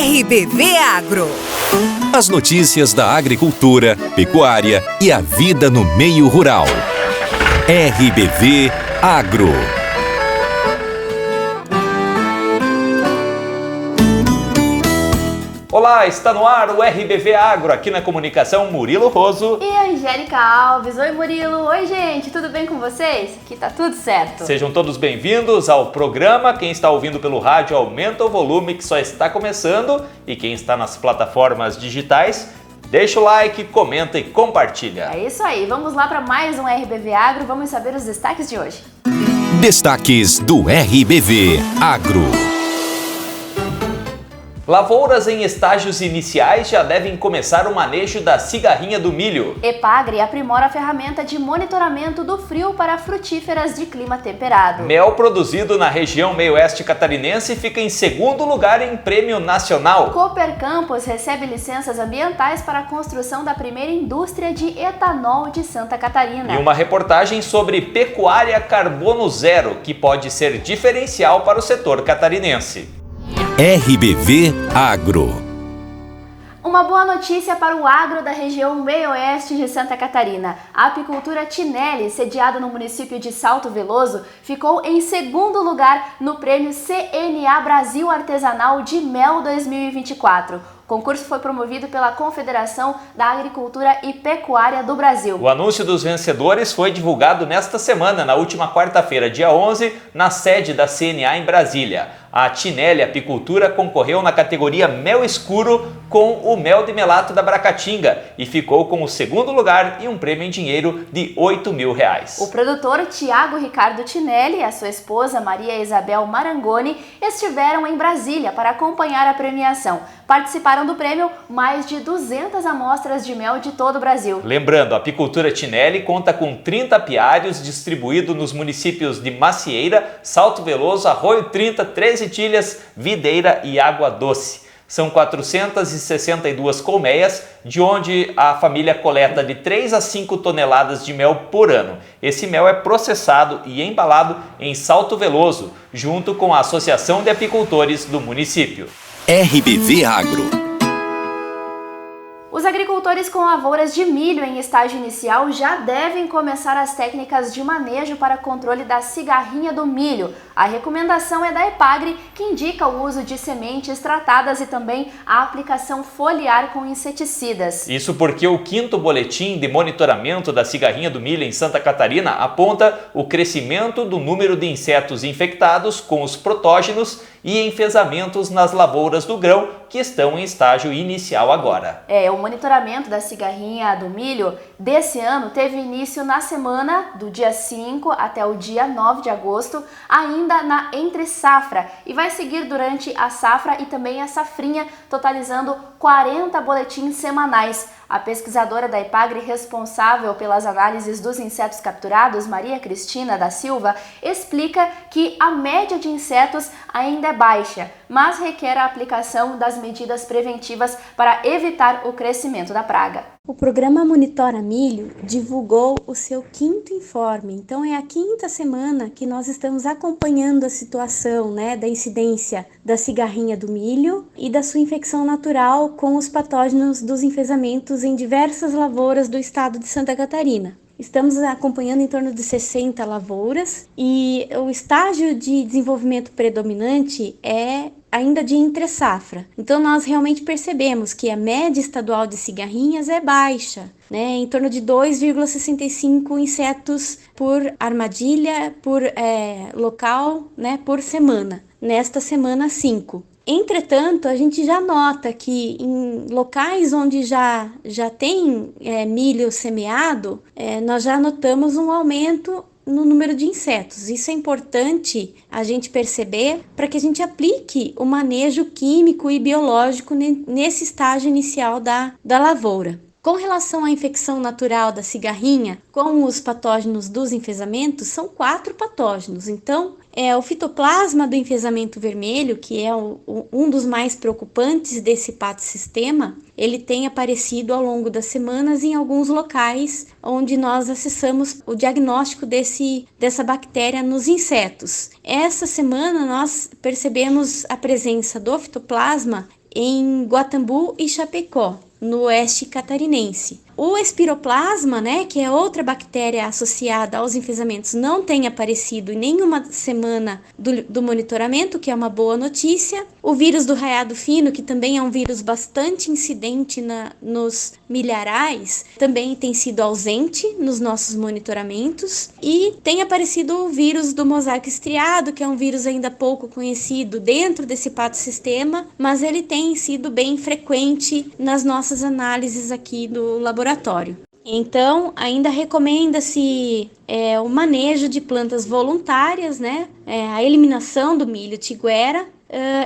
RBV Agro. As notícias da agricultura, pecuária e a vida no meio rural. RBV Agro. Olá, está no ar o RBV Agro, aqui na comunicação Murilo Roso e Angélica Alves. Oi Murilo, oi gente, tudo bem com vocês? Aqui tá tudo certo. Sejam todos bem-vindos ao programa. Quem está ouvindo pelo rádio, aumenta o volume que só está começando, e quem está nas plataformas digitais, deixa o like, comenta e compartilha. É isso aí, vamos lá para mais um RBV Agro, vamos saber os destaques de hoje. Destaques do RBV Agro. Lavouras em estágios iniciais já devem começar o manejo da cigarrinha do milho. Epagre aprimora a ferramenta de monitoramento do frio para frutíferas de clima temperado. Mel produzido na região meio-oeste catarinense fica em segundo lugar em prêmio nacional. Cooper Campos recebe licenças ambientais para a construção da primeira indústria de etanol de Santa Catarina. E uma reportagem sobre pecuária carbono zero, que pode ser diferencial para o setor catarinense. RBV Agro. Uma boa notícia para o agro da região meio-oeste de Santa Catarina. A apicultura Tinelli, sediada no município de Salto Veloso, ficou em segundo lugar no prêmio CNA Brasil Artesanal de Mel 2024. O concurso foi promovido pela Confederação da Agricultura e Pecuária do Brasil. O anúncio dos vencedores foi divulgado nesta semana, na última quarta-feira, dia 11, na sede da CNA em Brasília. A Tinelli Apicultura concorreu na categoria Mel Escuro com o mel de melato da Bracatinga e ficou com o segundo lugar e um prêmio em dinheiro de R$8 mil. O produtor Tiago Ricardo Tinelli e a sua esposa Maria Isabel Marangoni estiveram em Brasília para acompanhar a premiação. Participaram do prêmio mais de 200 amostras de mel de todo o Brasil. Lembrando, a apicultura Tinelli conta com 30 apiários distribuídos nos municípios de Macieira, Salto Veloso, Arroio 30, Três Itilhas, Videira e Água Doce. São 462 colmeias, de onde a família coleta de 3 a 5 toneladas de mel por ano. Esse mel é processado e embalado em Salto Veloso, junto com a Associação de Apicultores do município. RBV Agro. Os agricultores com lavouras de milho em estágio inicial já devem começar as técnicas de manejo para controle da cigarrinha do milho. A recomendação é da Epagre, que indica o uso de sementes tratadas e também a aplicação foliar com inseticidas. Isso porque o 5º boletim de monitoramento da cigarrinha do milho em Santa Catarina aponta o crescimento do número de insetos infectados com os protógenos e enfesamentos nas lavouras do grão, que estão em estágio inicial agora. O monitoramento da cigarrinha do milho desse ano teve início na semana do dia 5 até o dia 9 de agosto, ainda na entre safra, e vai seguir durante a safra e também a safrinha, totalizando 40 boletins semanais. A pesquisadora da Epagre responsável pelas análises dos insetos capturados, Maria Cristina da Silva, explica que a média de insetos ainda é baixa, mas requer a aplicação das medidas preventivas para evitar o crescimento da praga. O programa Monitora Milho divulgou o seu 5º informe, então é a 5ª semana que nós estamos acompanhando a situação, da incidência da cigarrinha do milho e da sua infecção natural com os patógenos dos enfesamentos em diversas lavouras do estado de Santa Catarina. Estamos acompanhando em torno de 60 lavouras e o estágio de desenvolvimento predominante é ainda de entre-safra. Então nós realmente percebemos que a média estadual de cigarrinhas é baixa, em torno de 2,65 insetos por armadilha, por local, por semana. Nesta semana 5. Entretanto, a gente já nota que em locais onde já tem milho semeado, nós já notamos um aumento no número de insetos. Isso é importante a gente perceber para que a gente aplique o manejo químico e biológico nesse estágio inicial da lavoura. Com relação à infecção natural da cigarrinha, com os patógenos dos enfesamentos, são 4 patógenos. Então, o fitoplasma do enfesamento vermelho, que é um dos mais preocupantes desse patsistema, ele tem aparecido ao longo das semanas em alguns locais onde nós acessamos o diagnóstico dessa bactéria nos insetos. Essa semana nós percebemos a presença do fitoplasma em Guatambu e Chapecó, no oeste catarinense. O espiroplasma, né, que é outra bactéria associada aos enfesamentos, não tem aparecido em nenhuma semana do monitoramento, que é uma boa notícia. O vírus do raiado fino, que também é um vírus bastante incidente nos milharais, também tem sido ausente nos nossos monitoramentos. E tem aparecido o vírus do mosaico estriado, que é um vírus ainda pouco conhecido dentro desse patossistema, mas ele tem sido bem frequente nas nossas análises aqui do laboratório. Então, ainda recomenda-se o manejo de plantas voluntárias, né? A eliminação do milho tiguera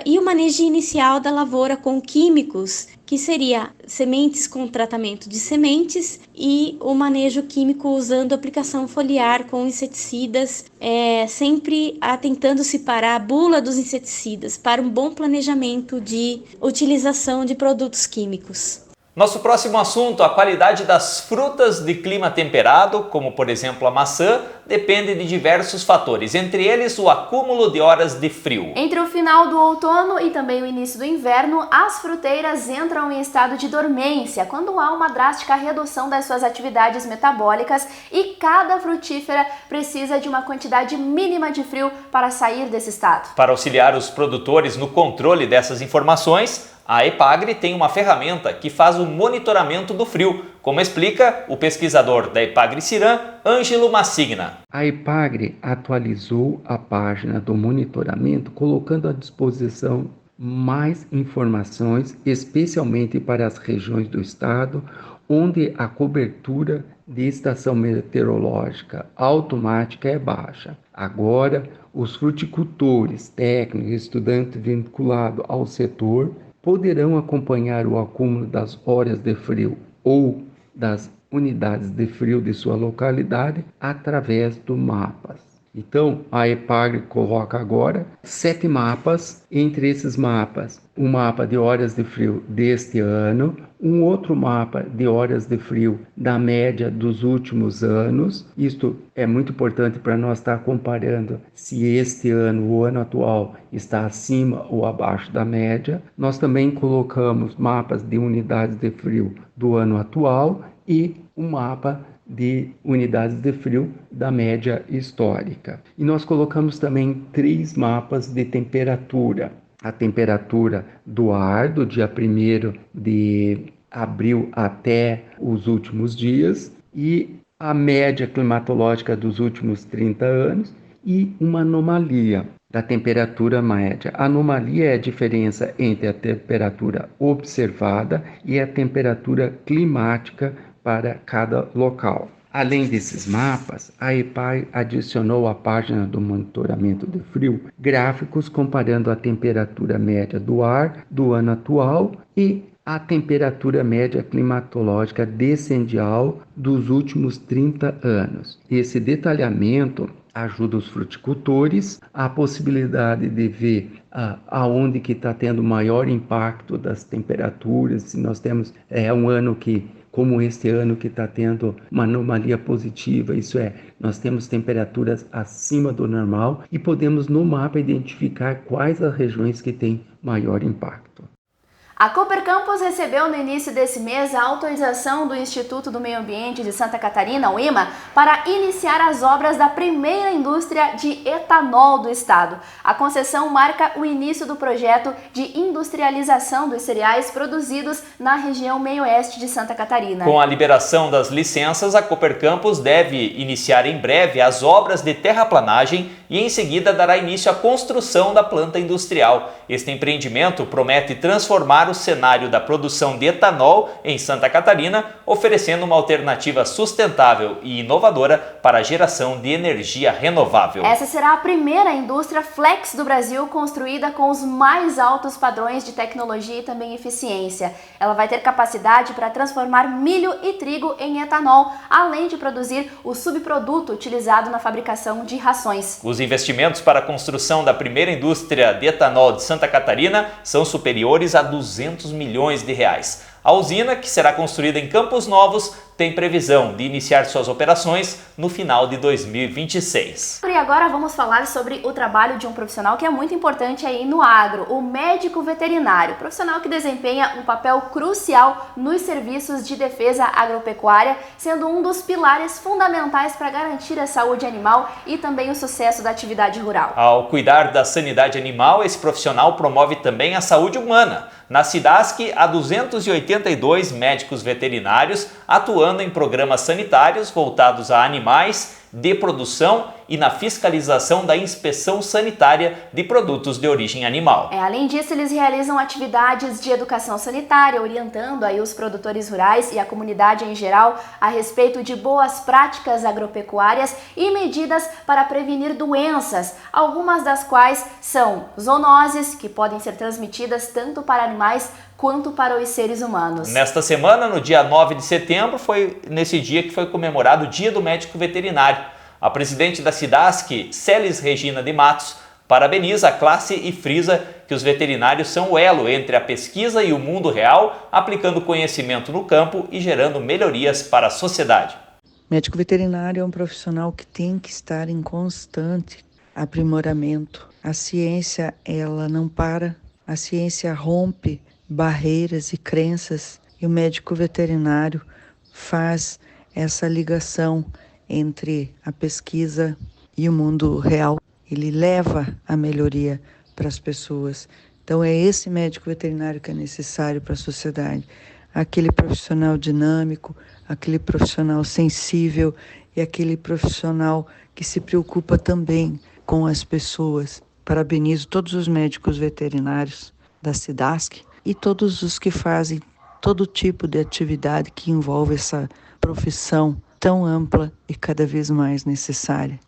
e o manejo inicial da lavoura com químicos, que seria sementes com tratamento de sementes e o manejo químico usando aplicação foliar com inseticidas, sempre tentando separar a bula dos inseticidas para um bom planejamento de utilização de produtos químicos. Nosso próximo assunto, a qualidade das frutas de clima temperado, como por exemplo a maçã, depende de diversos fatores, entre eles o acúmulo de horas de frio. Entre o final do outono e também o início do inverno, as fruteiras entram em estado de dormência, quando há uma drástica redução das suas atividades metabólicas e cada frutífera precisa de uma quantidade mínima de frio para sair desse estado. Para auxiliar os produtores no controle dessas informações, a EPAGRE tem uma ferramenta que faz o monitoramento do frio, como explica o pesquisador da EPAGRE Cirã, Ângelo Massigna. A EPAGRE atualizou a página do monitoramento, colocando à disposição mais informações, especialmente para as regiões do estado onde a cobertura de estação meteorológica automática é baixa. Agora, os fruticultores, técnicos e estudantes vinculados ao setor poderão acompanhar o acúmulo das horas de frio ou das unidades de frio de sua localidade através do mapas. Então, a EPAGRE coloca agora 7 mapas. Entre esses mapas, um mapa de horas de frio deste ano, um outro mapa de horas de frio da média dos últimos anos. Isto é muito importante para nós estar comparando se este ano, o ano atual, está acima ou abaixo da média. Nós também colocamos mapas de unidades de frio do ano atual e um mapa de unidades de frio da média histórica. E nós colocamos também 3 mapas de temperatura. A temperatura do ar do dia 1º de abril até os últimos dias e a média climatológica dos últimos 30 anos e uma anomalia da temperatura média. A anomalia é a diferença entre a temperatura observada e a temperatura climática para cada local. Além desses mapas, a EPAGRE adicionou à página do monitoramento de frio gráficos comparando a temperatura média do ar do ano atual e a temperatura média climatológica decendial dos últimos 30 anos. Esse detalhamento ajuda os fruticultores a possibilidade de ver aonde que está tendo maior impacto das temperaturas, se nós temos um ano que, como este ano, que está tendo uma anomalia positiva, isso é, nós temos temperaturas acima do normal e podemos no mapa identificar quais as regiões que têm maior impacto. A Cooper Campus recebeu no início desse mês a autorização do Instituto do Meio Ambiente de Santa Catarina, o IMA, para iniciar as obras da primeira indústria de etanol do estado. A concessão marca o início do projeto de industrialização dos cereais produzidos na região meio-oeste de Santa Catarina. Com a liberação das licenças, a Cooper Campus deve iniciar em breve as obras de terraplanagem e em seguida dará início à construção da planta industrial. Este empreendimento promete transformar o cenário da produção de etanol em Santa Catarina, oferecendo uma alternativa sustentável e inovadora para a geração de energia renovável. Essa será a primeira indústria flex do Brasil construída com os mais altos padrões de tecnologia e também eficiência. Ela vai ter capacidade para transformar milho e trigo em etanol, além de produzir o subproduto utilizado na fabricação de rações. Os investimentos para a construção da primeira indústria de etanol de Santa Catarina são superiores a 200 milhões de reais. A usina, que será construída em Campos Novos, tem previsão de iniciar suas operações no final de 2026. E agora vamos falar sobre o trabalho de um profissional que é muito importante aí no agro, o médico veterinário, profissional que desempenha um papel crucial nos serviços de defesa agropecuária, sendo um dos pilares fundamentais para garantir a saúde animal e também o sucesso da atividade rural. Ao cuidar da sanidade animal, esse profissional promove também a saúde humana. Na Cidasc, há 282 médicos veterinários atuando em programas sanitários voltados a animais de produção e na fiscalização da inspeção sanitária de produtos de origem animal. Além disso, eles realizam atividades de educação sanitária, orientando aí os produtores rurais e a comunidade em geral a respeito de boas práticas agropecuárias e medidas para prevenir doenças, algumas das quais são zoonoses, que podem ser transmitidas tanto para animais quanto para os seres humanos. Nesta semana, no dia 9 de setembro, foi nesse dia que foi comemorado o Dia do Médico Veterinário. A presidente da Cidasc, Celis Regina de Matos, parabeniza a classe e frisa que os veterinários são o elo entre a pesquisa e o mundo real, aplicando conhecimento no campo e gerando melhorias para a sociedade. Médico veterinário é um profissional que tem que estar em constante aprimoramento. A ciência, ela não para, a ciência rompe barreiras e crenças e o médico veterinário faz essa ligação entre a pesquisa e o mundo real. Ele leva a melhoria para as pessoas. Então é esse médico veterinário que é necessário para a sociedade. Aquele profissional dinâmico, aquele profissional sensível e aquele profissional que se preocupa também com as pessoas. Parabenizo todos os médicos veterinários da Cidasc e todos os que fazem todo tipo de atividade que envolve essa profissão tão ampla e cada vez mais necessária.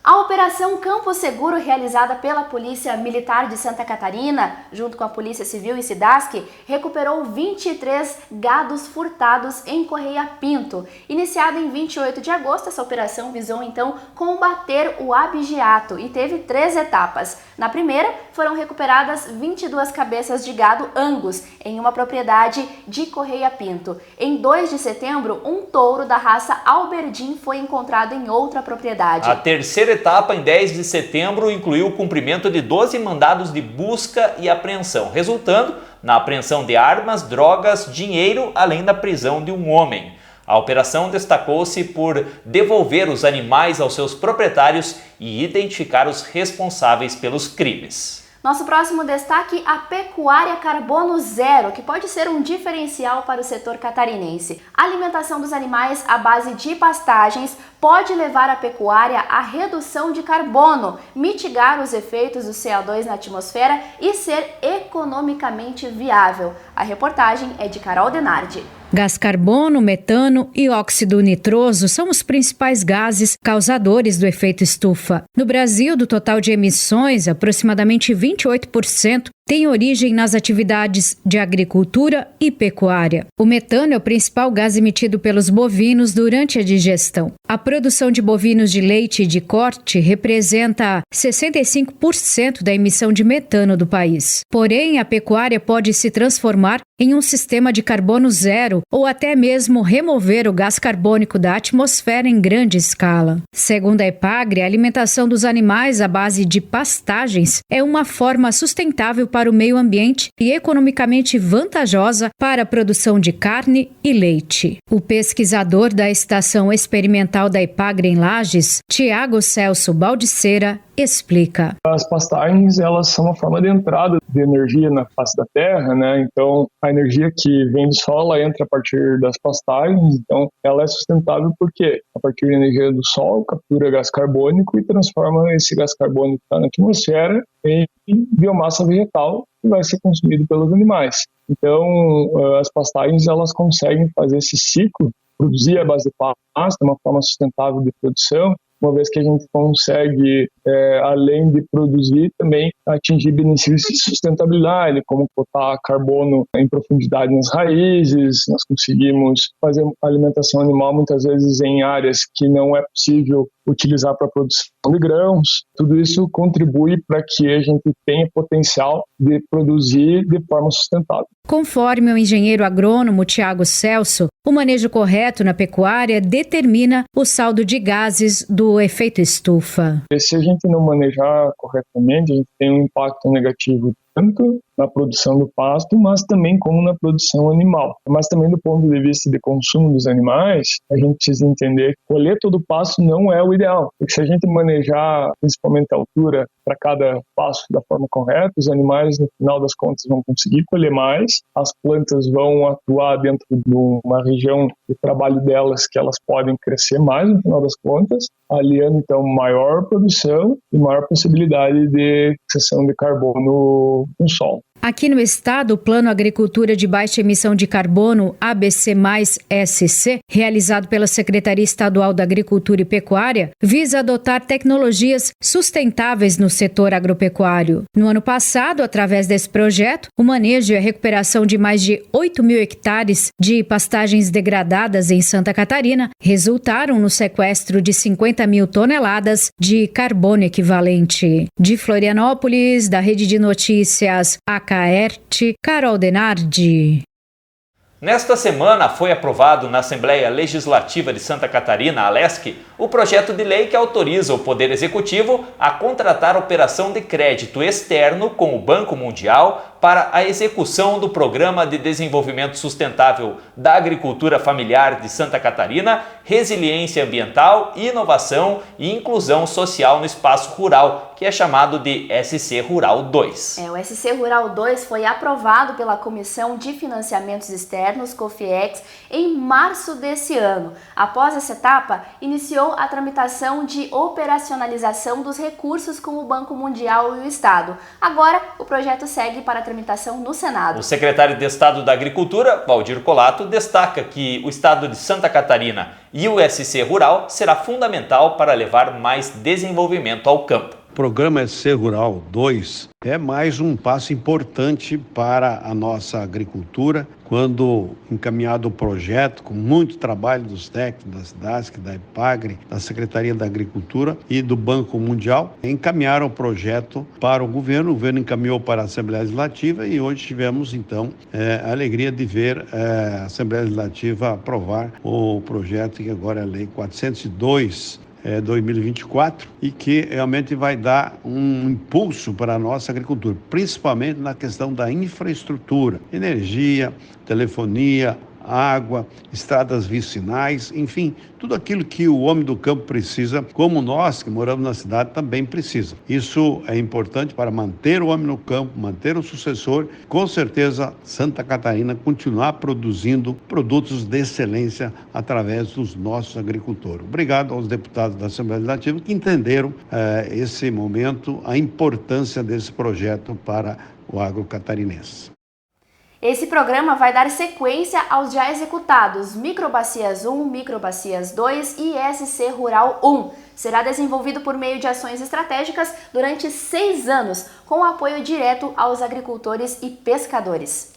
A Operação Campo Seguro, realizada pela Polícia Militar de Santa Catarina, junto com a Polícia Civil e Cidasc, recuperou 23 gados furtados em Correia Pinto. Iniciada em 28 de agosto, essa operação visou então combater o abigeato e teve 3 etapas. Na primeira, foram recuperadas 22 cabeças de gado Angus em uma propriedade de Correia Pinto. Em 2 de setembro, um touro da raça Alberdin foi encontrado em outra propriedade. A terceira etapa, em 10 de setembro, incluiu o cumprimento de 12 mandados de busca e apreensão, resultando na apreensão de armas, drogas, dinheiro, além da prisão de um homem. A operação destacou-se por devolver os animais aos seus proprietários e identificar os responsáveis pelos crimes. Nosso próximo destaque, a pecuária carbono zero, que pode ser um diferencial para o setor catarinense. A alimentação dos animais à base de pastagens pode levar a pecuária à redução de carbono, mitigar os efeitos do CO2 na atmosfera e ser economicamente viável. A reportagem é de Carol Denardi. Gás carbono, metano e óxido nitroso são os principais gases causadores do efeito estufa. No Brasil, do total de emissões, aproximadamente 28% tem origem nas atividades de agricultura e pecuária. O metano é o principal gás emitido pelos bovinos durante a digestão. A produção de bovinos de leite e de corte representa 65% da emissão de metano do país. Porém, a pecuária pode se transformar em um sistema de carbono zero ou até mesmo remover o gás carbônico da atmosfera em grande escala. Segundo a EPAGRE, a alimentação dos animais à base de pastagens é uma forma sustentável para o meio ambiente e economicamente vantajosa para a produção de carne e leite. O pesquisador da Estação Experimental da EPAGRE em Lages, Tiago Celso Baldiceira, explica. As pastagens, elas são uma forma de entrada de energia na face da terra, né? Então, a energia que vem do sol, ela entra a partir das pastagens, então ela é sustentável porque a partir da energia do sol, captura gás carbônico e transforma esse gás carbônico que está na atmosfera em biomassa vegetal que vai ser consumido pelos animais. Então, as pastagens, elas conseguem fazer esse ciclo, produzir a base de pasta, uma forma sustentável de produção, uma vez que a gente consegue, além de produzir, também atingir benefícios de sustentabilidade, como botar carbono em profundidade nas raízes. Nós conseguimos fazer alimentação animal muitas vezes em áreas que não é possível utilizar para produção de grãos. Tudo isso contribui para que a gente tenha potencial de produzir de forma sustentável. Conforme o engenheiro agrônomo Tiago Celso, o manejo correto na pecuária determina o saldo de gases do efeito estufa. E se a gente não manejar corretamente, a gente tem um impacto negativo tanto na produção do pasto, mas também como na produção animal. Mas também do ponto de vista de consumo dos animais, a gente precisa entender que colher todo o pasto não é o ideal. Porque se a gente manejar principalmente a altura para cada pasto da forma correta, os animais no final das contas vão conseguir colher mais, as plantas vão atuar dentro de uma região de trabalho delas que elas podem crescer mais no final das contas, aliando então maior produção e maior possibilidade de fixação de carbono no solo. Aqui no estado, o Plano Agricultura de Baixa Emissão de Carbono, ABC+SC, realizado pela Secretaria Estadual da Agricultura e Pecuária, visa adotar tecnologias sustentáveis no setor agropecuário. No ano passado, através desse projeto, o manejo e a recuperação de mais de 8.000 hectares de pastagens degradadas em Santa Catarina resultaram no sequestro de 50.000 toneladas de carbono equivalente. De Florianópolis, da Rede de Notícias Acaerte, Carol Denardi. Nesta semana foi aprovado na Assembleia Legislativa de Santa Catarina, ALESC, o projeto de lei que autoriza o Poder Executivo a contratar operação de crédito externo com o Banco Mundial para a execução do Programa de Desenvolvimento Sustentável da Agricultura Familiar de Santa Catarina, Resiliência Ambiental, Inovação e Inclusão Social no Espaço Rural, que é chamado de SC Rural 2. O SC Rural 2 foi aprovado pela Comissão de Financiamentos Externos, COFIEX, em março desse ano. Após essa etapa, iniciou a tramitação de operacionalização dos recursos com o Banco Mundial e o Estado. Agora, o projeto segue para a tramitação no Senado. O secretário de Estado da Agricultura, Valdir Colato, destaca que o Estado de Santa Catarina e o SC Rural será fundamental para levar mais desenvolvimento ao campo. O programa SC Rural 2 é mais um passo importante para a nossa agricultura, quando encaminhado o projeto, com muito trabalho dos técnicos, da SDASC, da EPAGRE, da Secretaria da Agricultura e do Banco Mundial, encaminharam o projeto para o governo encaminhou para a Assembleia Legislativa e hoje tivemos, então, a alegria de ver a Assembleia Legislativa aprovar o projeto, que agora é a Lei 402, 2024, e que realmente vai dar um impulso para a nossa agricultura, principalmente na questão da infraestrutura, energia, telefonia, água, estradas vicinais, enfim, tudo aquilo que o homem do campo precisa, como nós que moramos na cidade também precisa. Isso é importante para manter o homem no campo, manter o sucessor, com certeza Santa Catarina continuar produzindo produtos de excelência através dos nossos agricultores. Obrigado aos deputados da Assembleia Legislativa que entenderam esse momento, a importância desse projeto para o agro catarinense. Esse programa vai dar sequência aos já executados Microbacias 1, Microbacias 2 e SC Rural 1. Será desenvolvido por meio de ações estratégicas durante 6 anos, com apoio direto aos agricultores e pescadores.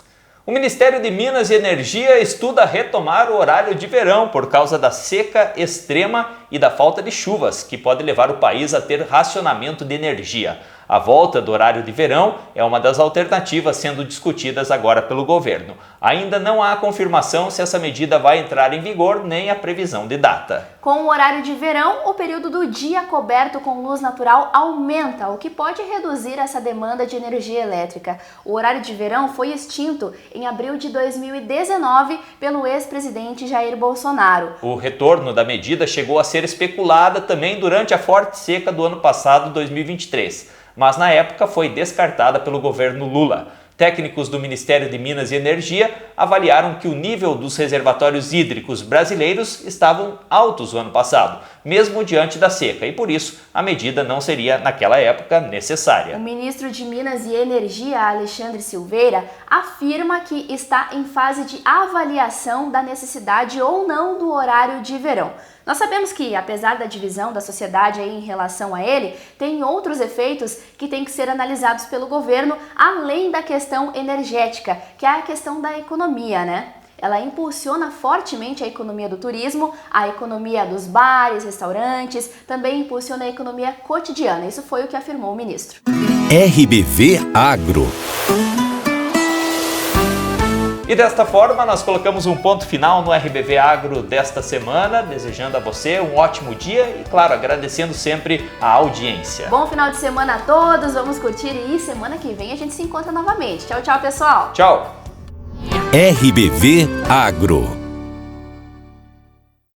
O Ministério de Minas e Energia estuda retomar o horário de verão por causa da seca extrema e da falta de chuvas, que pode levar o país a ter racionamento de energia. A volta do horário de verão é uma das alternativas sendo discutidas agora pelo governo. Ainda não há confirmação se essa medida vai entrar em vigor, nem a previsão de data. Com o horário de verão, o período do dia coberto com luz natural aumenta, o que pode reduzir essa demanda de energia elétrica. O horário de verão foi extinto em abril de 2019 pelo ex-presidente Jair Bolsonaro. O retorno da medida chegou a ser especulada também durante a forte seca do ano passado, 2023. Mas na época foi descartada pelo governo Lula. Técnicos do Ministério de Minas e Energia avaliaram que o nível dos reservatórios hídricos brasileiros estavam altos no ano passado, mesmo diante da seca, e por isso a medida não seria, naquela época, necessária. O ministro de Minas e Energia, Alexandre Silveira, afirma que está em fase de avaliação da necessidade ou não do horário de verão. Nós sabemos que, apesar da divisão da sociedade em relação a ele, tem outros efeitos que têm que ser analisados pelo governo, além da questão energética, que é a questão da economia, né? ela impulsiona fortemente a economia do turismo, a economia dos bares, restaurantes, também impulsiona a economia cotidiana. Isso foi o que afirmou o ministro. RBV Agro. E desta forma, nós colocamos um ponto final no RBV Agro desta semana, desejando a você um ótimo dia e, claro, agradecendo sempre a audiência. Bom final de semana a todos, vamos curtir e semana que vem a gente se encontra novamente. Tchau, tchau, pessoal! Tchau! RBV Agro.